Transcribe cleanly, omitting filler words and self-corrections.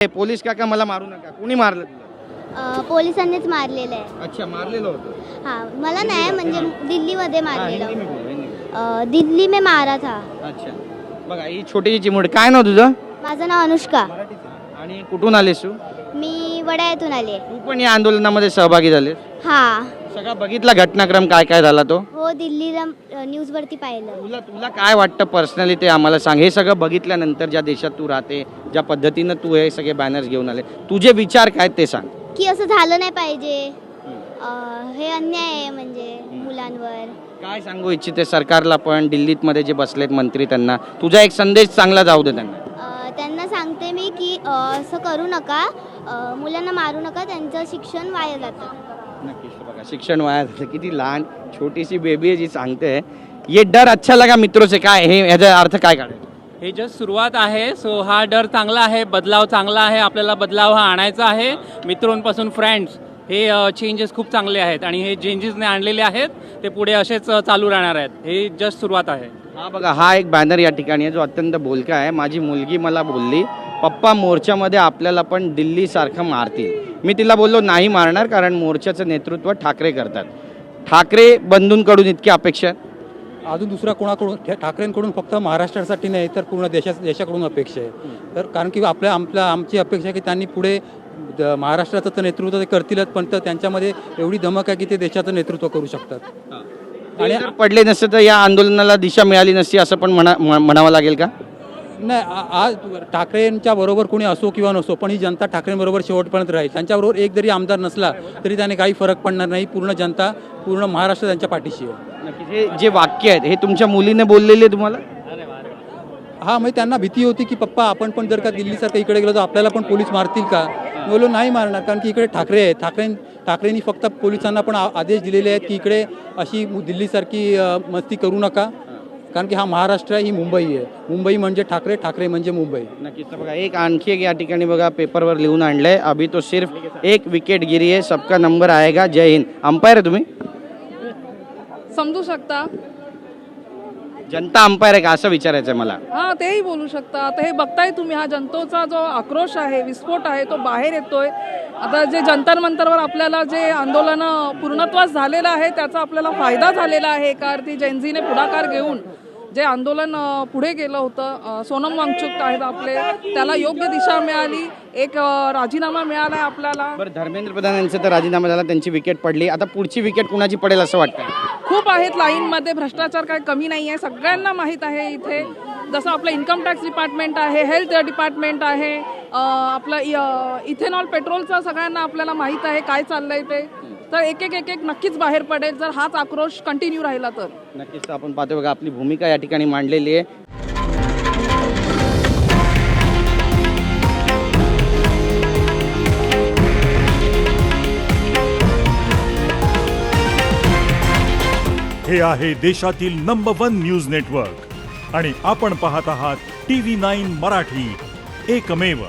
Police काका मला मारू नका. कोणी मारलं तुला? पोलिसांनीच मारलेलं आहे. अच्छा, मारलेलं होतं. हाँ, मला नाही म्हणजे दिल्लीमध्ये हाँ, मारलेलं. हिंदी में बोलो, हिंदी में. दिल्ली में मारा था. अच्छा, बघा ही छोटीशी चिमुरडी. काय नाव तुझं? माझं नाव अनुष्का. आणि कुठून आलीस तू? मी वडाळ्यातून आले. तू पण या आंदोलनामध्ये सहभागी झालीस? हा, सगळा बघितला घटनाक्रम काय काय झाला तो? हो, दिल्लीला न्यूजवरती पाहिलं. तुला तुला काय वाटतं पर्सनली ते आम्हाला सांग. हे सगळं बघितल्यानंतर ज्या देशात तू राहते, ज्या पद्धतीनं तू हे सगळे बॅनर्स घेऊन आले, तुझे विचार काय ते सांग. की असं झालं नाही पाहिजे. हे अन्याय आहे म्हणजे मुलांवर. काय सांगू इच्छिते सरकारला पण, दिल्लीत मध्ये जे बसलेत मंत्री त्यांना तुझा एक संदेश चांगला जाऊ दे त्यांना. त्यांना सांगते मी की असं करू नका, मुलांना मारू नका, त्यांचं शिक्षण वाया जातं. नक्कीच. बघा शिक्षण वाया झालं. किती लहान छोटीशी बेबी आहे जी सांगते. ये डर अच्छा लगा मित्रों से. काय हे याचा अर्थ काय काढायचा? हे जस्ट सुरुवात आहे. सो हा डर चांगला आहे, बदलाव चांगला आहे. आपल्याला बदलाव हा आणायचा आहे. मित्रांपासून फ्रेंड्स हे चेंजेस खूप चांगले आहेत आणि हे चेंजेसने आणलेले आहेत ते पुढे असेच चालू राहणार आहेत. हे जस्ट सुरुवात आहे. हा बघा, हा एक बॅनर या ठिकाणी आहे जो अत्यंत बोलका आहे. माझी मुलगी मला बोलली, पप्पा मोर्चामध्ये आपल्याला पण दिल्ली सारखं मारतील. मी तिला बोललो नाही मारणार, कारण मोर्चाचं नेतृत्व ठाकरे करतात. ठाकरे बंधूंकडून इतकी अपेक्षा आहे? अजून दुसरा कोणाकडून ठाकरेंकडून फक्त महाराष्ट्रासाठी नाही तर पूर्ण देशाकडून अपेक्षा आहे. तर कारण की आमची अपेक्षा आहे की त्यांनी पुढे महाराष्ट्राचं तर नेतृत्व ते करतीलच, पण तर त्यांच्यामध्ये एवढी धमक आहे की ते देशाचं नेतृत्व करू शकतात. आणि जर पडले नसते तर या आंदोलनाला दिशा मिळाली नसती असं पण म्हणावं लागेल का? नाही, आज ठाकरेंच्या बरोबर कोणी असो किंवा नसो, पण ही जनता ठाकरेंबरोबर शेवटपर्यंत राहील. त्यांच्याबरोबर एक जरी आमदार नसला तरी त्याने काही फरक पडणार नाही. पूर्ण जनता, पूर्ण महाराष्ट्र त्यांच्या पाठीशी आहे. नक्कीच. हे जे वाक्य आहेत हे तुमच्या मुलीने बोललेले तुम्हाला? हा, म्हणजे त्यांना भीती होती की पप्पा आपण पण जर का दिल्लीसारखं इकडे गेलो तर आपल्याला पण पोलीस मारतील का. मी बोललो नाही मारणार, कारण की इकडे ठाकरे आहेत. ठाकरेंनी फक्त पोलिसांना पण आदेश दिलेले आहेत की इकडे अशी दिल्लीसारखी मस्ती करू नका, कारण की हा महाराष्ट्र आहे, ही मुंबई आहे. मुंबई म्हणजे ठाकरे, ठाकरे म्हणजे मुंबई. नक्कीच. बघा एक आणखी एक या ठिकाणी बघा पेपरवर लिहून आणलंय, अभी तो सिर्फ एक विकेट गिरी है, सबका नंबर आएगा, जय हिंद. अंपायर आहे तुम्ही? समजू शकता. जनता अंपायर आहे का असं विचारायचं मला. हा, तेही बोलू शकता. आता हे बघताय तुम्ही, हा जनतेचा जो आक्रोश आहे, विस्फोट आहे, तो बाहेर येतोय. आता जे जंतर मंतरवर आपल्याला जे आंदोलन पूर्णत्वास झालेलं आहे त्याचा आपल्याला फायदा झालेला आहे. एका अर्थी जेनझीने पुढाकार घेऊन जे आंदोलन पुढे गेलं होतं, सोनम वांगचुक आहेत आपले, त्याला योग्य दिशा मिळाली. एक राजीनामा मिळाला आहे आपल्याला. बरं, धर्मेंद्र प्रधान यांचा तर राजीनामा झाला, त्यांची विकेट पडली. आता पुढची विकेट कुणाची पडेल असं वाटतं? खूप आहेत लाईनमध्ये. भ्रष्टाचार काही कमी नाही आहे, सगळ्यांना माहीत आहे. इथे जसं आपलं इन्कम टॅक्स डिपार्टमेंट आहे, हेल्थ डिपार्टमेंट आहे, आपलं इथेनॉल पेट्रोलचं सगळ्यांना आपल्याला माहीत आहे काय चाललंय ते. तर एक एक नक्कीच बाहेर पडेल जर हाच आक्रोश कंटिन्यू राहिला तर. नक्कीच. आपण पाहतो बघा आपली भूमिका या ठिकाणी मांडलेली आहे. हे आहे देशातील नंबर 1 न्यूज नेटवर्क आणि आपण पाहत आहात TV9 मराठी, एकमेव.